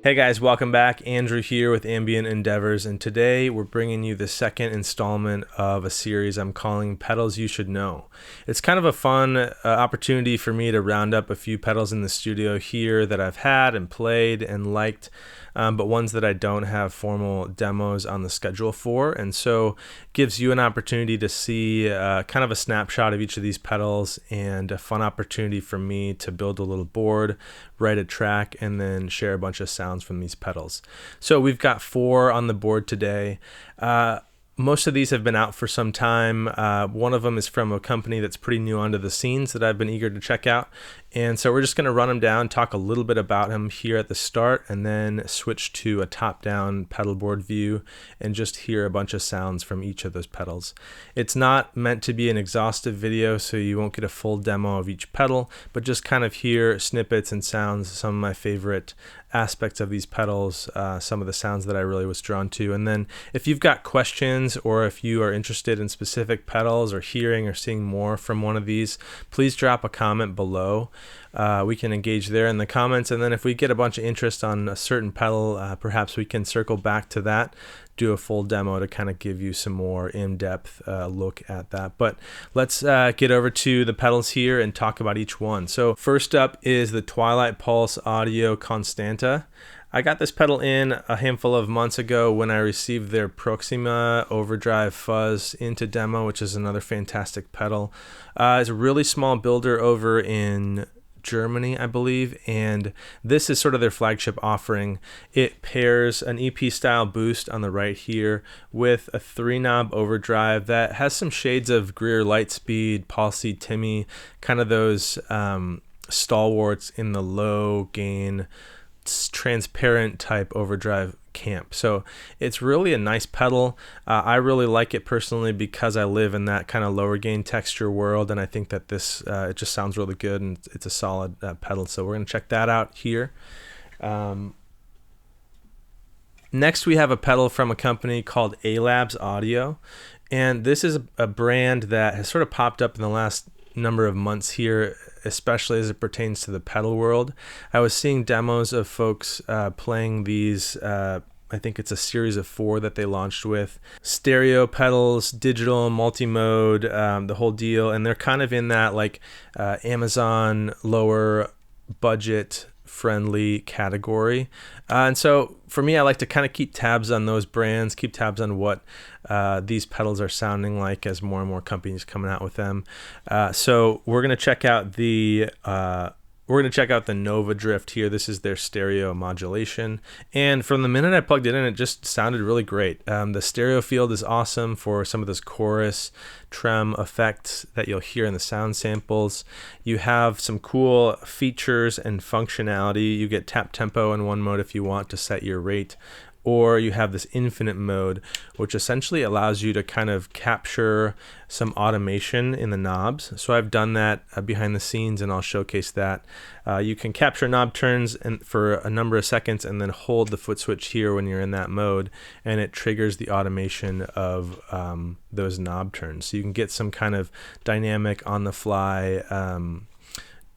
Hey guys, welcome back. Andrew here with Ambient Endeavors, and today we're bringing you the second installment of a series I'm calling Pedals You Should Know. It's kind of a fun opportunity for me to round up a few pedals in the studio here that I've had and played and liked, but ones that I don't have formal demos on the schedule for, and so gives you an opportunity to see kind of a snapshot of each of these pedals and a fun opportunity for me to build a little board, write a track, and then share a bunch of sounds from these pedals. So we've got 4 on the board today. Most of these have been out for some time. One of them is from a company that's pretty new onto the scenes that I've been eager to check out. And so we're just going to run them down, talk a little bit about them here at the start, and then switch to a top-down pedal board view and just hear a bunch of sounds from each of those pedals. It's not meant to be an exhaustive video, so you won't get a full demo of each pedal, but just kind of hear snippets and sounds, some of my favorite aspects of these pedals, some of the sounds that I really was drawn to. And then if you've got questions or if you are interested in specific pedals or hearing or seeing more from one of these, please drop a comment below. We can engage there in the comments, and then if we get a bunch of interest on a certain pedal, perhaps we can circle back to that, do a full demo to kind of give you some more in-depth look at that. But let's get over to the pedals here and talk about each one. So first up is the Twilight Pulse Audio Konstante. I got this pedal in a handful of months ago when I received their Proxima Overdrive Fuzz into demo, which is another fantastic pedal. It's a really small builder over in Germany, I believe, and this is sort of their flagship offering. It pairs an EP style boost on the right here with a 3-knob overdrive that has some shades of Greer Lightspeed, Paul C. Timmy, kind of those stalwarts in the low gain transparent type overdrive camp. So it's really a nice pedal. I really like it personally because I live in that kind of lower gain texture world, and I think that this it just sounds really good, and it's a solid pedal. So we're going to check that out here. Next we have a pedal from a company called ALABS Audio, and this is a brand that has sort of popped up in the last number of months here, especially as it pertains to the pedal world. I was seeing demos of folks playing these, I think it's a series of 4 that they launched with stereo pedals, digital, multi-mode, the whole deal, and they're kind of in that like Amazon lower budget friendly category, and so for me, I like to kind of keep tabs on those brands, keep tabs on what these pedals are sounding like as more and more companies coming out with them. So we're gonna check out the NOVADRIFT here. This is their stereo modulation, and from the minute I plugged it in, it just sounded really great. The stereo field is awesome for some of those chorus trem effects that you'll hear in the sound samples. You have some cool features and functionality. You get tap tempo in one mode if you want to set your rate, or you have this infinite mode, which essentially allows you to kind of capture some automation in the knobs. So I've done that behind the scenes, and I'll showcase that. You can capture knob turns for a number of seconds and then hold the foot switch here when you're in that mode, and it triggers the automation of those knob turns. So you can get some kind of dynamic on-the-fly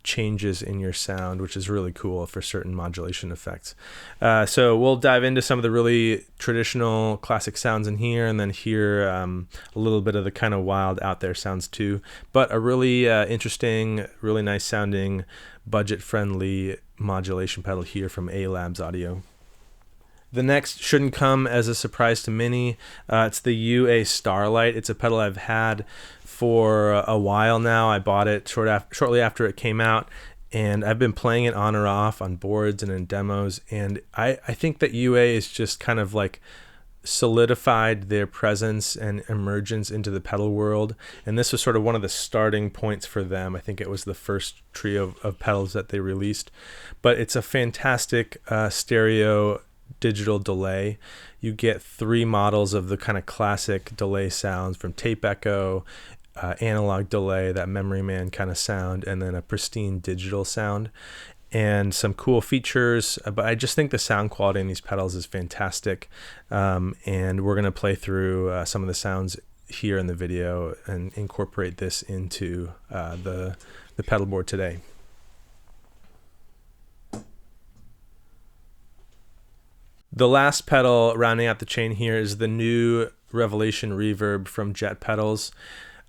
changes in your sound, which is really cool for certain modulation effects. So we'll dive into some of the really traditional classic sounds in here, and then hear a little bit of the kind of wild out there sounds too, but a really interesting, really nice sounding, budget friendly modulation pedal here from ALABS Audio. The next shouldn't come as a surprise to many. It's the UA Starlight. It's a pedal I've had for a while now. I bought it shortly after it came out, and I've been playing it on or off on boards and in demos, and I think that UA is just kind of like solidified their presence and emergence into the pedal world, and this was sort of one of the starting points for them. I think it was the first trio of pedals that they released, but it's a fantastic stereo digital delay. You get 3 models of the kind of classic delay sounds from tape echo, analog delay, that memory man kind of sound, and then a pristine digital sound, and some cool features. But I just think the sound quality in these pedals is fantastic, and we're going to play through some of the sounds here in the video and incorporate this into the pedal board today. The last pedal rounding out the chain here is the new Revelation Reverb from JET Pedals.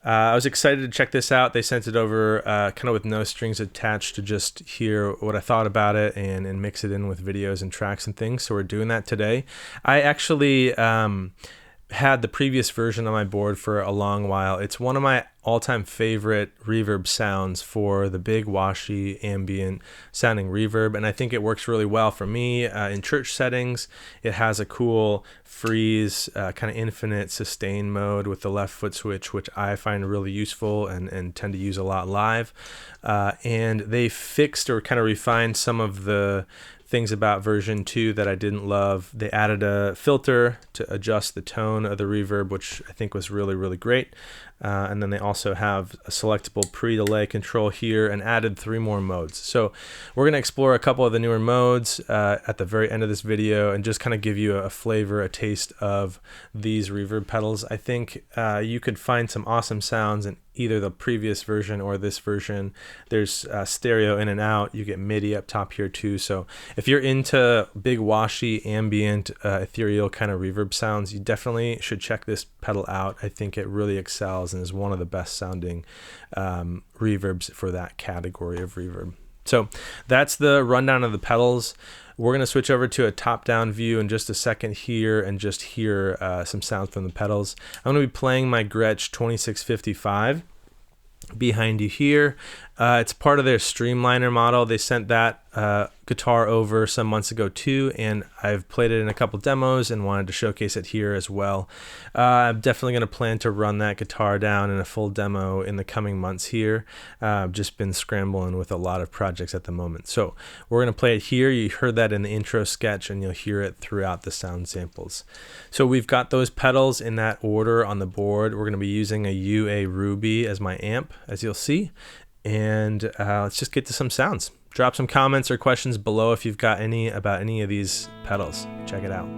I was excited to check this out. They sent it over kind of with no strings attached to just hear what I thought about it and mix it in with videos and tracks and things. So we're doing that today. I actually had the previous version on my board for a long while. It's one of my all-time favorite reverb sounds for the big washy ambient sounding reverb, and I think it works really well for me in church settings. It has a cool freeze kind of infinite sustain mode with the left foot switch, which I find really useful and tend to use a lot live. And they fixed or kind of refined some of the things about version 2 that I didn't love. They added a filter to adjust the tone of the reverb, which I think was really, really great. And then they also have a selectable pre-delay control here and added 3 more modes. So we're going to explore a couple of the newer modes at the very end of this video and just kind of give you a flavor, a taste of these reverb pedals. I think you could find some awesome sounds in either the previous version or this version. There's stereo in and out. You get MIDI up top here too. So if you're into big washy ambient ethereal kind of reverb sounds, you definitely should check this pedal out. I think it really excels and is one of the best sounding reverbs for that category of reverb. So that's the rundown of the pedals. We're going to switch over to a top-down view in just a second here and just hear some sounds from the pedals. I'm going to be playing my Gretsch 2655 behind you here. It's part of their Streamliner model. They sent that guitar over some months ago too, and I've played it in a couple demos and wanted to showcase it here as well. I'm definitely going to plan to run that guitar down in a full demo in the coming months here. I've just been scrambling with a lot of projects at the moment. So we're going to play it here. You heard that in the intro sketch and you'll hear it throughout the sound samples. So we've got those pedals in that order on the board. We're going to be using a UA Ruby as my amp, as you'll see. And let's just get to some sounds. Drop some comments or questions below if you've got any about any of these pedals. Check it out.